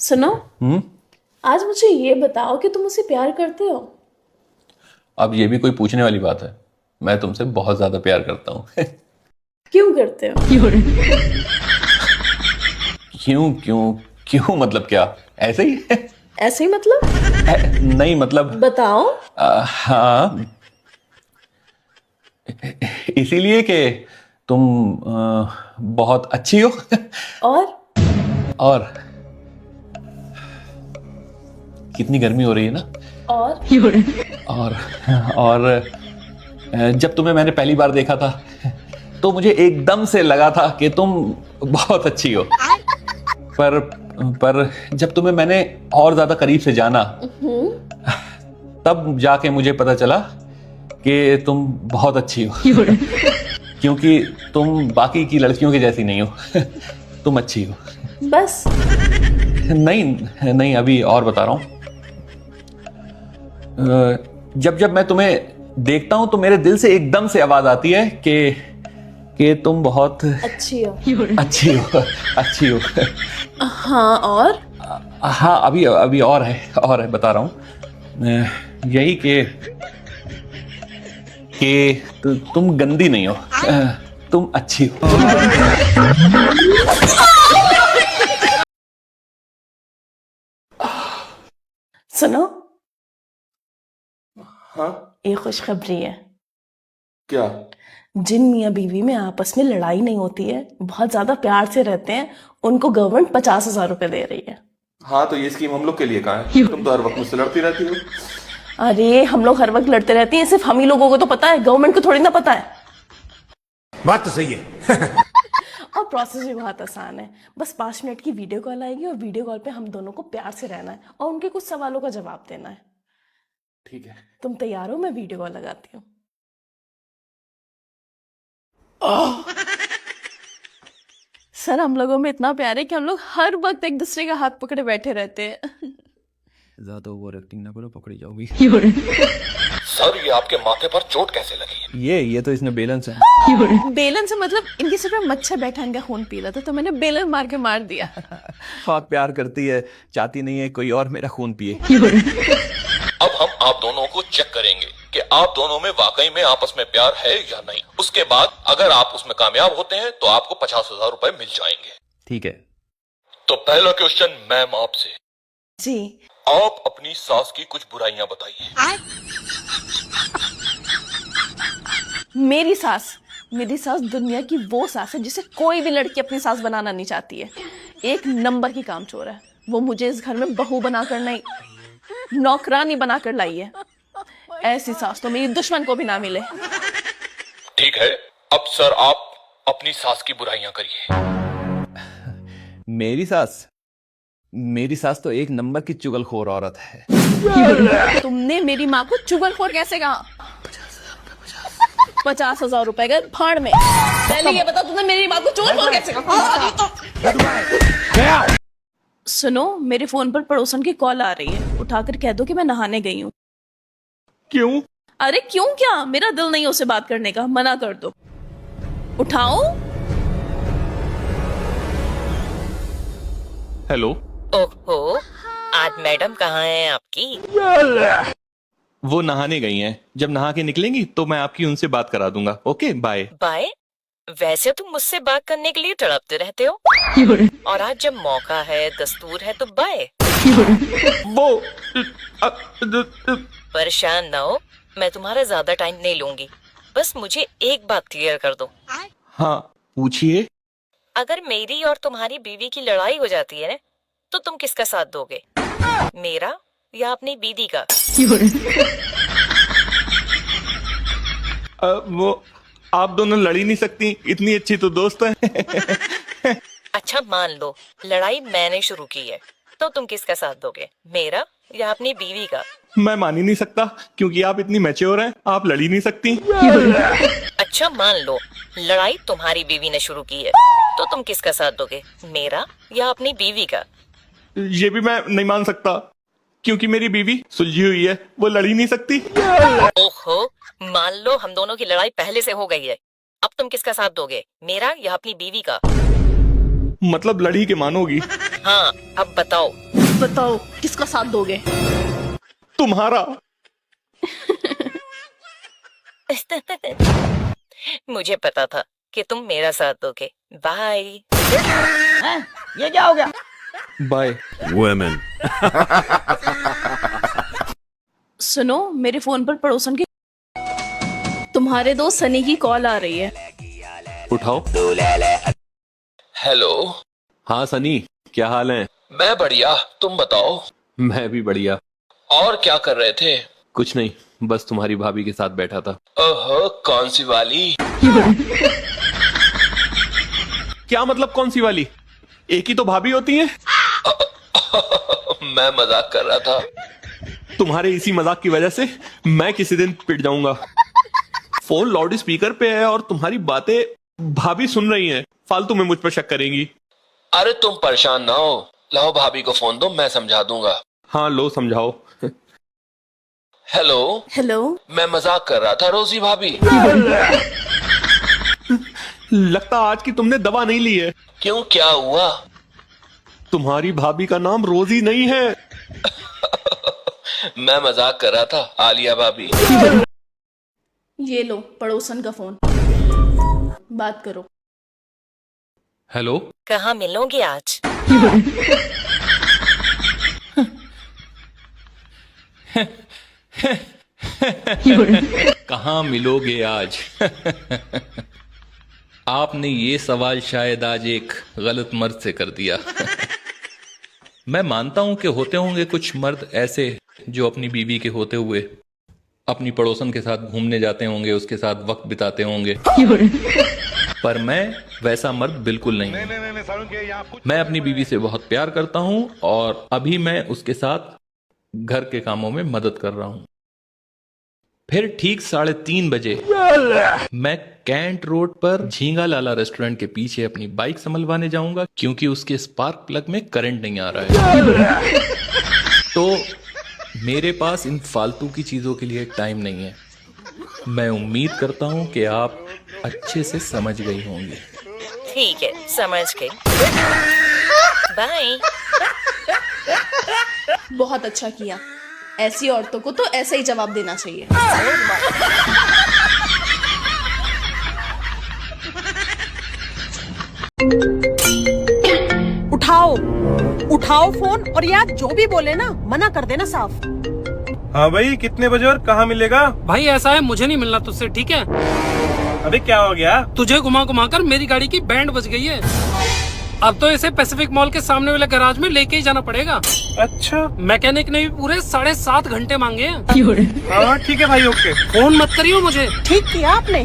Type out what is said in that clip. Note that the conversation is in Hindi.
सुनो, आज मुझे ये बताओ कि तुम मुझसे प्यार करते हो? अब ये भी कोई पूछने वाली बात है? मैं तुमसे बहुत ज्यादा प्यार करता हूँ। क्यों करते हो? क्यों क्यों क्यों मतलब क्या? ऐसे ही? ऐसे ही मतलब? नहीं मतलब बताओ। हाँ, इसीलिए कि तुम बहुत अच्छी हो। और और कितनी गर्मी हो रही है ना। और और जब तुम्हें मैंने पहली बार देखा था तो मुझे एकदम से लगा था कि तुम बहुत अच्छी हो। पर जब तुम्हें मैंने और ज्यादा करीब से जाना तब जाके मुझे पता चला कि तुम बहुत अच्छी हो। क्योंकि तुम बाकी की लड़कियों की जैसी नहीं हो। तुम अच्छी हो। बस? नहीं नहीं, अभी और बता रहा हूं। जब जब मैं तुम्हें देखता हूं तो मेरे दिल से एकदम से आवाज आती है कि तुम बहुत अच्छी हो। अच्छी हो। अच्छी हो। हाँ, और? हाँ, अभी और है बता रहा हूं। यही कि तुम गंदी नहीं हो। तुम अच्छी हो। सुनो, हाँ, ये खुशखबरी है। क्या? जिन मियाँ बीवी में आपस में लड़ाई नहीं होती है, बहुत ज्यादा प्यार से रहते हैं, उनको गवर्नमेंट 50,000 रुपए दे रही है। हाँ, तो ये स्कीम हम लोग के लिए कहाँ है? तुम तो हर वक्त मुझसे लड़ती रहती हो। अरे, हम लोग हर वक्त लड़ते रहते हैं, सिर्फ हम ही लोगों को तो पता है, गवर्नमेंट को थोड़ी ना पता है। बात तो सही है। और प्रोसेस भी बहुत आसान है। बस 5 मिनट की वीडियो कॉल आएगी और वीडियो कॉल पे हम दोनों को प्यार से रहना है और उनके कुछ सवालों का जवाब देना है। ठीक है। तुम तैयार हो? मैं वीडियो कॉल लगाती हूँ। सर, हम लोगों में इतना प्यार है कि हम लोग हर वक्त एक दूसरे का हाथ पकड़े बैठे रहते हैं। ज्यादा ओवर एक्टिंग ना करो, पकड़ी जाओगी। सर, ये आपके माथे पर चोट कैसे लगी? ये तो इसने बेलन से। बेलन से मतलब इनके सिर पे मच्छर बैठा, इनका खून पी रहा था तो मैंने बेलन मार के मार दिया। बहुत प्यार करती है, चाहती नहीं है कोई और मेरा खून पिए। अब हम आप दोनों को चेक करेंगे कि आप दोनों में वाकई में आपस में प्यार है या नहीं। उसके बाद अगर आप उसमें कामयाब होते हैं तो आपको 50,000 रुपए मिल जाएंगे। ठीक है। तो पहला क्वेश्चन मैम आपसे। जी। आप अपनी सास की कुछ बुराइयां बताइए। मेरी सास दुनिया की वो सास है जिसे कोई भी लड़की अपनी सास बनाना नहीं चाहती है। एक नंबर की कामचोर है। वो मुझे इस घर में बहू बनाकर नहीं, नौकरानी बनाकर लाई है। ऐसी सास तो मेरी दुश्मन को भी ना मिले। ठीक है, अब सर आप अपनी सास की बुराइयां करिए। मेरी सास तो एक नंबर की चुगलखोर औरत है। तुमने मेरी माँ को चुगलखोर कैसे कहा? 50,000 रुपए गए भाड़ में। पहले ये बताओ, तुमने मेरी माँ को चुगलखोर कैसे कहा? सुनो, मेरे फोन पर पड़ोसन की कॉल आ रही है, उठाकर कह दो कि मैं नहाने गई हूँ। क्यों? अरे क्यों क्या? मेरा दिल नहीं है उससे बात करने का, मना कर दो। उठाओ। हेलो। ओहो, आज मैडम कहाँ है आपकी? वो नहाने गई हैं। जब नहा के निकलेंगी तो मैं आपकी उनसे बात करा दूंगा। Okay, bye. बाय? वैसे तुम मुझसे बात करने के लिए तड़पते रहते हो, और आज जब मौका है, दस्तूर है, तो बाय। वो परेशान ना हो, मैं तुम्हारा ज्यादा टाइम नहीं लूंगी। बस मुझे एक बात क्लियर कर दो। हाँ, पूछिए। अगर मेरी और तुम्हारी बीवी की लड़ाई हो जाती है ना, तो तुम किसका साथ दोगे? मेरा या अपनी बीवी का? वो आप दोनों लड़ ही नहीं सकती, इतनी अच्छी तो दोस्त है। अच्छा, मान लो लड़ाई मैंने शुरू की है, तो तुम किसका साथ दोगे? मेरा या अपनी बीवी का? मैं मान ही नहीं सकता क्योंकि आप इतनी मैच्योर हैं, आप लड़ ही नहीं सकती। अच्छा, मान लो लड़ाई तुम्हारी बीवी ने शुरू की है, तो तुम किसका साथ दोगे? मेरा या अपनी बीवी का? ये भी मैं नहीं मान सकता क्योंकि मेरी बीवी सुलझी हुई है, वो लड़ ही नहीं सकती। ओहो, मान लो हम दोनों की लड़ाई पहले से हो गई है, अब तुम किसका साथ दोगे? मेरा या अपनी बीवी का? मतलब लड़ी के मानोगी? हाँ, अब बताओ। बताओ किसका साथ दोगे? तुम्हारा। मुझे पता था कि तुम मेरा साथ दोगे। बाय। ये क्या हो गया? बाय। Women. सुनो, मेरे फोन पर पड़ोसन की तुम्हारे दोस्त सनी की कॉल आ रही है। उठाओ। हेलो। हाँ सनी, क्या हाल है? मैं बढ़िया, तुम बताओ। मैं भी बढ़िया। और क्या कर रहे थे? कुछ नहीं, बस तुम्हारी भाभी के साथ बैठा था। ओहो, कौन सी वाली? क्या मतलब कौन सी वाली? एक ही तो भाभी होती है। मैं मजाक कर रहा था। तुम्हारे इसी मजाक की वजह से मैं किसी दिन पिट जाऊंगा। फोन लाउड स्पीकर पे है और तुम्हारी बातें भाभी सुन रही हैं। फालतू में मुझ पर शक करेंगी। अरे तुम परेशान ना हो, लाओ भाभी को फोन दो, मैं समझा दूंगा। हाँ लो, समझाओ। हेलो। हेलो। मैं मजाक कर रहा था रोजी भाभी। लगता आज की तुमने दवा नहीं ली है। क्यों, क्या हुआ? तुम्हारी भाभी का नाम रोजी नहीं है। मैं मजाक कर रहा था, आलिया भाभी। ये लो पड़ोसन का फोन, बात करो। हेलो। कहाँ मिलोगे आज? कहाँ मिलोगे आज? आपने ये सवाल शायद आज एक गलत मर्द से कर दिया। मैं मानता हूं कि होते होंगे कुछ मर्द ऐसे जो अपनी बीवी के होते हुए अपनी पड़ोसन के साथ घूमने जाते होंगे, उसके साथ वक्त बिताते होंगे, पर मैं वैसा मर्द बिल्कुल नहीं हूं। मैं अपनी बीवी से बहुत प्यार करता हूं और अभी मैं उसके साथ घर के कामों में मदद कर रहा हूं। फिर ठीक 3:30 बजे मैं कैंट रोड पर झींगा लाला रेस्टोरेंट के पीछे अपनी बाइक संभलवाने जाऊंगा, क्योंकि उसके स्पार्क प्लग में करंट नहीं आ रहा है। तो मेरे पास इन फालतू की चीजों के लिए टाइम नहीं है। मैं उम्मीद करता हूं कि आप अच्छे से समझ गई होंगी। ठीक है, समझ गई। बाय। बहुत अच्छा किया, ऐसी औरतों को तो ऐसा ही जवाब देना चाहिए। उठाओ उठाओ फोन और यार जो भी बोले ना मना कर देना साफ। हाँ भाई, कितने बजे और कहाँ मिलेगा? भाई ऐसा है, मुझे नहीं मिलना तुझसे, ठीक है? अबे क्या हो गया? तुझे घुमा घुमा कर मेरी गाड़ी की बैंड बज गई है। अब तो इसे पैसिफिक मॉल के सामने वाले गैराज में लेके ही जाना पड़ेगा। अच्छा। मैकेनिक ने भी पूरे 7.5 घंटे मांगे हैं। हाँ ठीक है भाई, ओके। फोन मत करियो मुझे। ठीक किया आपने।